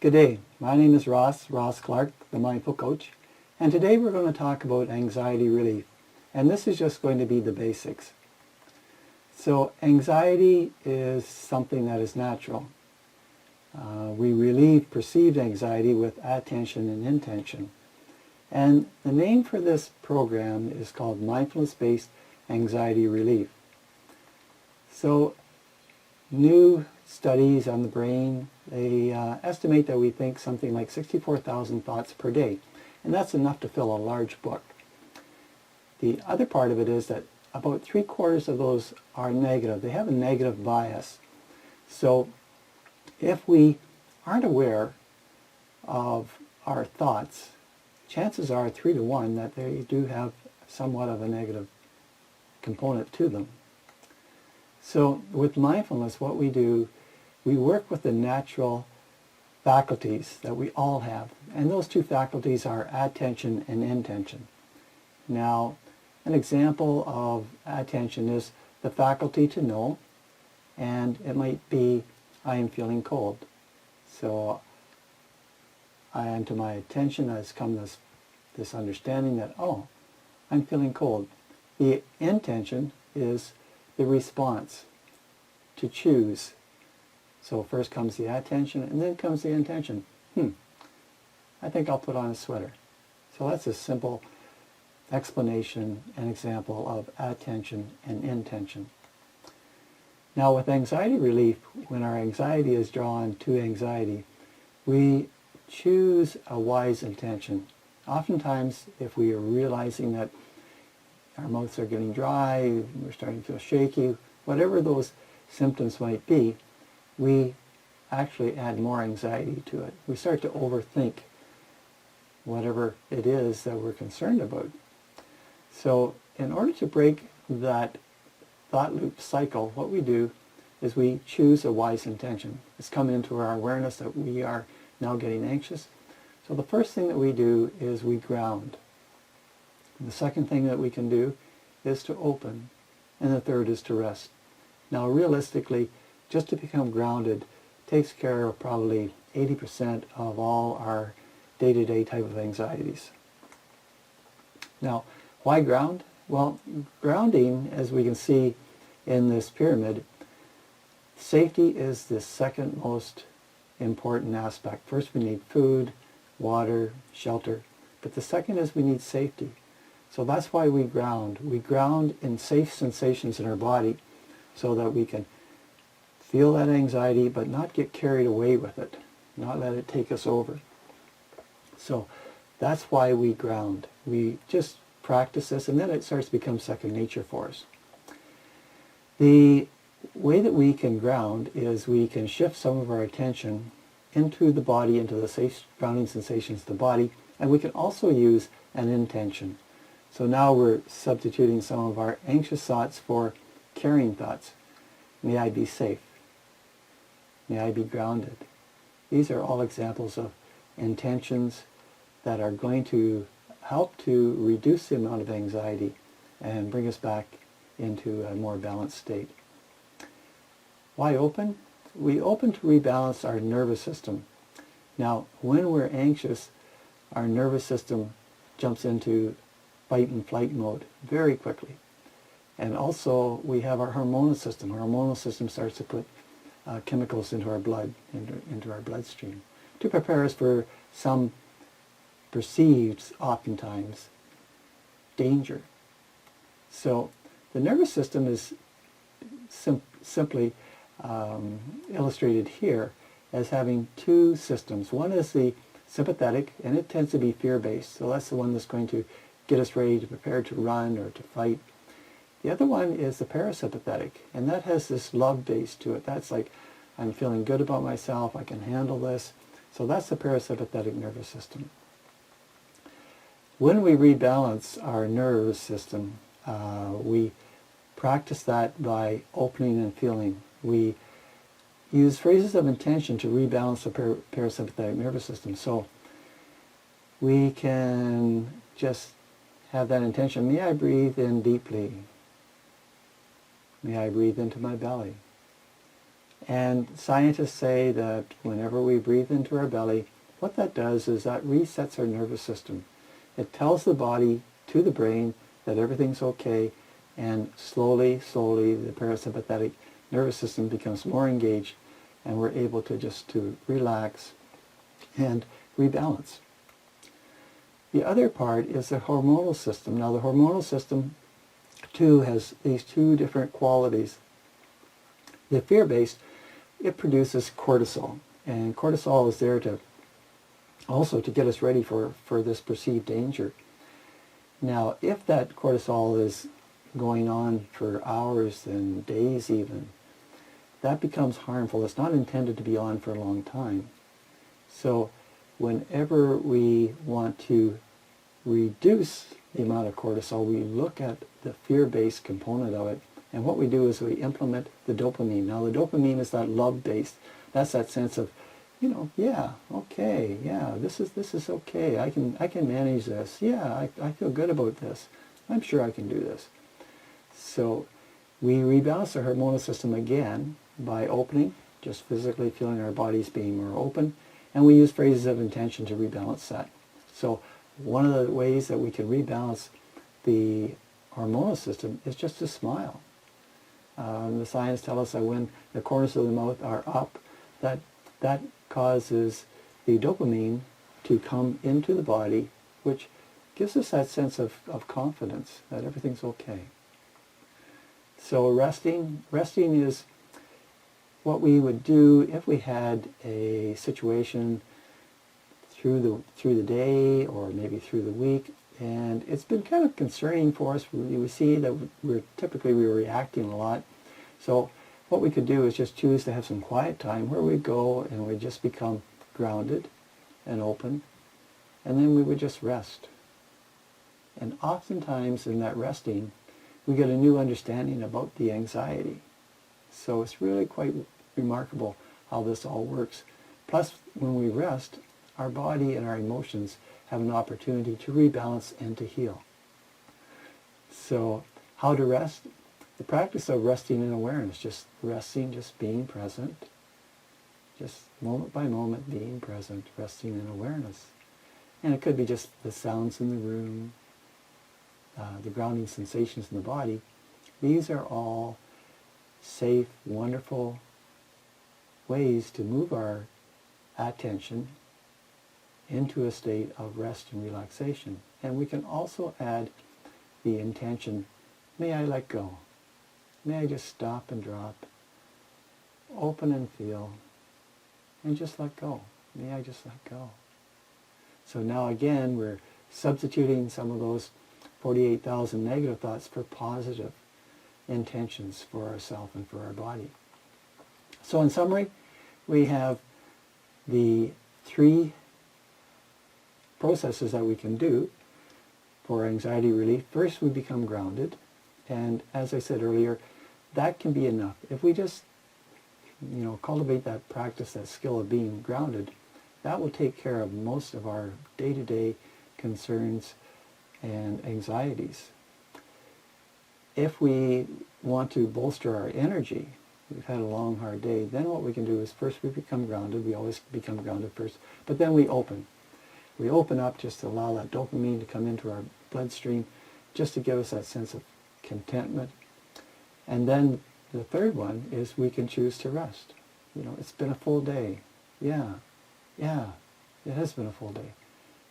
Good day. My name is Ross Clark, the Mindful Coach, and today we're going to talk about anxiety relief. And this is just going to be the basics. So anxiety is something that is natural. We relieve perceived anxiety with attention and intention. And the name for this program is called Mindfulness-Based Anxiety Relief. So new studies on the brain, they estimate that we think something like 64,000 thoughts per day. And that's enough to fill a large book. The other part of it is that about 3/4 of those are negative. They have a negative bias. So if we aren't aware of our thoughts, chances are 3 to 1 that they do have somewhat of a negative component to them. So with mindfulness, what we do, we work with the natural faculties that we all have. And those two faculties are attention and intention. Now, an example of attention is the faculty to know, and it might be, I am feeling cold. So to my attention has come this understanding that, oh, I'm feeling cold. The intention is the response, to choose. So first comes the attention and then comes the intention. I think I'll put on a sweater. So that's a simple explanation and example of attention and intention. Now with anxiety relief, when our anxiety is drawn to anxiety, we choose a wise intention. Oftentimes, if we are realizing that our mouths are getting dry, we're starting to feel shaky, whatever those symptoms might be, we actually add more anxiety to it. We start to overthink whatever it is that we're concerned about. So in order to break that thought loop cycle, what we do is we choose a wise intention. It's come into our awareness that we are now getting anxious. So the first thing that we do is we ground. The second thing that we can do is to open. And the third is to rest. Now realistically, just to become grounded takes care of probably 80% of all our day-to-day type of anxieties. Now, why ground? Well, grounding, as we can see in this pyramid, safety is the second most important aspect. First we need food, water, shelter, but the second is we need safety. So that's why we ground. We ground in safe sensations in our body so that we can feel that anxiety but not get carried away with it, not let it take us over. So that's why we ground. We just practice this and then it starts to become second nature for us. The way that we can ground is we can shift some of our attention into the body, into the safe grounding sensations of the body, and we can also use an intention. So now we're substituting some of our anxious thoughts for caring thoughts. May I be safe. May I be grounded. These are all examples of intentions that are going to help to reduce the amount of anxiety and bring us back into a more balanced state. Why open? We open to rebalance our nervous system. Now, when we're anxious, our nervous system jumps into fight and flight mode very quickly. And also, we have our hormonal system. Our hormonal system starts to put chemicals into our blood, into our bloodstream, to prepare us for some perceived, oftentimes, danger. So the nervous system is simply illustrated here as having two systems. One is the sympathetic, and it tends to be fear-based. So that's the one that's going to get us ready to prepare to run or to fight. The other one is the parasympathetic, and that has this love base to it. That's like, I'm feeling good about myself, I can handle this. So that's the parasympathetic nervous system. When we rebalance our nervous system, we practice that by opening and feeling. We use phrases of intention to rebalance the parasympathetic nervous system. So we can just have that intention. May I breathe in deeply. May I breathe into my belly. And scientists say that whenever we breathe into our belly, what that does is that resets our nervous system. It tells the body to the brain that everything's okay, and slowly, slowly the parasympathetic nervous system becomes more engaged, and we're able to just to relax and rebalance. The other part is the hormonal system. Now the hormonal system too has these two different qualities. The fear-based, it produces cortisol, and cortisol is there to also to get us ready for this perceived danger. Now if that cortisol is going on for hours and days even, that becomes harmful. It's not intended to be on for a long time. So whenever we want to reduce the amount of cortisol, we look at the fear-based component of it, and what we do is we implement the dopamine. Now the dopamine is that love-based. That's that sense of, yeah, okay, yeah, this is okay. I can manage this. Yeah, I feel good about this. I'm sure I can do this. So we rebalance the hormonal system again by opening, just physically feeling our bodies being more open, and we use phrases of intention to rebalance that. So one of the ways that we can rebalance the hormonal system is just to smile. The science tells us that when the corners of the mouth are up, that causes the dopamine to come into the body, which gives us that sense of confidence that everything's okay. So resting is what we would do if we had a situation through the day or maybe through the week, and it's been kind of concerning for us. We see that we're reacting a lot. So what we could do is just choose to have some quiet time where we go and we just become grounded and open, and then we would just rest. And oftentimes in that resting, we get a new understanding about the anxiety. So it's really quite remarkable how this all works. Plus, when we rest, our body and our emotions have an opportunity to rebalance and to heal. So how to rest? The practice of resting in awareness, just resting, just being present, just moment by moment being present, resting in awareness. And it could be just the sounds in the room, the grounding sensations in the body. These are all safe, wonderful ways to move our attention into a state of rest and relaxation. And we can also add the intention, may I let go? May I just stop and drop, open and feel, and just let go. May I just let go? So now again, we're substituting some of those 48,000 negative thoughts for positive intentions for ourselves and for our body. So in summary, we have the three processes that we can do for anxiety relief. First, we become grounded. And as I said earlier, that can be enough. If we just, cultivate that practice, that skill of being grounded, that will take care of most of our day-to-day concerns and anxieties. If we want to bolster our energy, we've had a long, hard day, then what we can do is first we become grounded. We always become grounded first. But then we open. We open up just to allow that dopamine to come into our bloodstream, just to give us that sense of contentment. And then the third one is we can choose to rest. It's been a full day. Yeah, it has been a full day.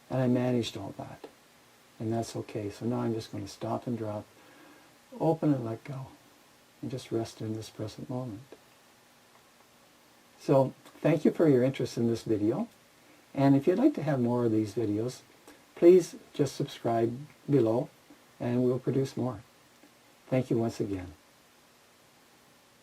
And I managed all that. And that's okay. So now I'm just going to stop and drop, open and let go, and just rest in this present moment. So thank you for your interest in this video. And if you'd like to have more of these videos, please just subscribe below and we'll produce more. Thank you once again.